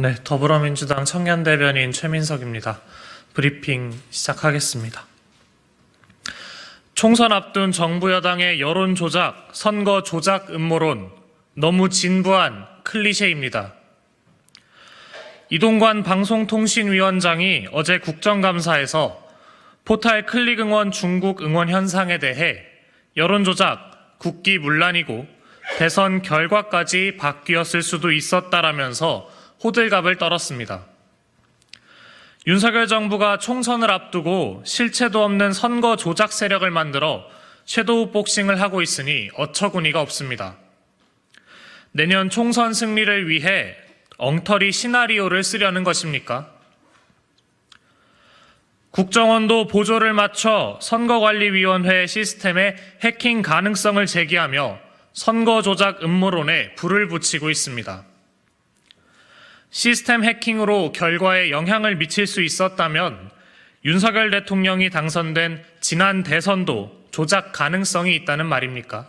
네, 더불어민주당 청년대변인 최민석입니다. 브리핑 시작하겠습니다. 총선 앞둔 정부 여당의 여론 조작, 선거 조작 음모론, 너무 진부한 클리셰입니다. 이동관 방송통신위원장이 어제 국정감사에서 포탈 클릭 응원 중국 응원 현상에 대해 여론 조작, 국기문란이고 대선 결과까지 바뀌었을 수도 있었다라면서 호들갑을 떨었습니다. 윤석열 정부가 총선을 앞두고 실체도 없는 선거 조작 세력을 만들어 섀도우 복싱을 하고 있으니 어처구니가 없습니다. 내년 총선 승리를 위해 엉터리 시나리오를 쓰려는 것입니까? 국정원도 보조를 맞춰 선거관리위원회 시스템의 해킹 가능성을 제기하며 선거 조작 음모론에 불을 붙이고 있습니다. 시스템 해킹으로 결과에 영향을 미칠 수 있었다면 윤석열 대통령이 당선된 지난 대선도 조작 가능성이 있다는 말입니까?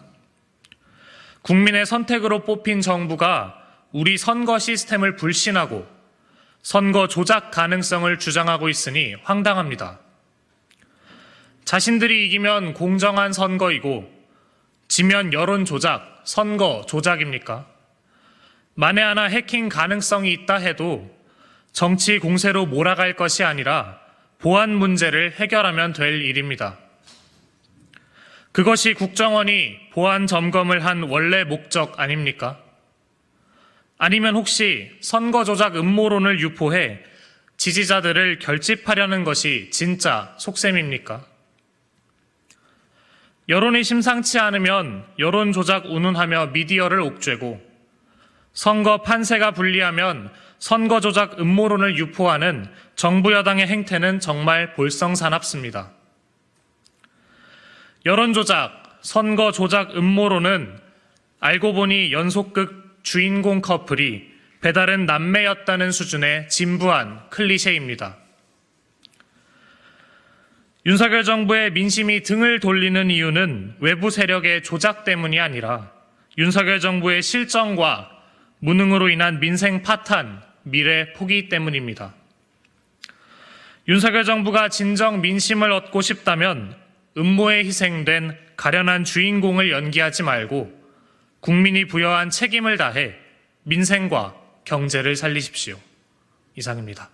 국민의 선택으로 뽑힌 정부가 우리 선거 시스템을 불신하고 선거 조작 가능성을 주장하고 있으니 황당합니다. 자신들이 이기면 공정한 선거이고 지면 여론 조작, 선거 조작입니까? 만에 하나 해킹 가능성이 있다 해도 정치 공세로 몰아갈 것이 아니라 보안 문제를 해결하면 될 일입니다. 그것이 국정원이 보안 점검을 한 원래 목적 아닙니까? 아니면 혹시 선거 조작 음모론을 유포해 지지자들을 결집하려는 것이 진짜 속셈입니까? 여론이 심상치 않으면 여론 조작 운운하며 미디어를 옥죄고 선거 판세가 불리하면 선거 조작 음모론을 유포하는 정부 여당의 행태는 정말 볼썽사납습니다. 여론 조작, 선거 조작 음모론은 알고 보니 연속극 주인공 커플이 배다른 남매였다는 수준의 진부한 클리셰입니다. 윤석열 정부의 민심이 등을 돌리는 이유는 외부 세력의 조작 때문이 아니라 윤석열 정부의 실정과 무능으로 인한 민생 파탄, 미래 포기 때문입니다. 윤석열 정부가 진정 민심을 얻고 싶다면 음모에 희생된 가련한 주인공을 연기하지 말고 국민이 부여한 책임을 다해 민생과 경제를 살리십시오. 이상입니다.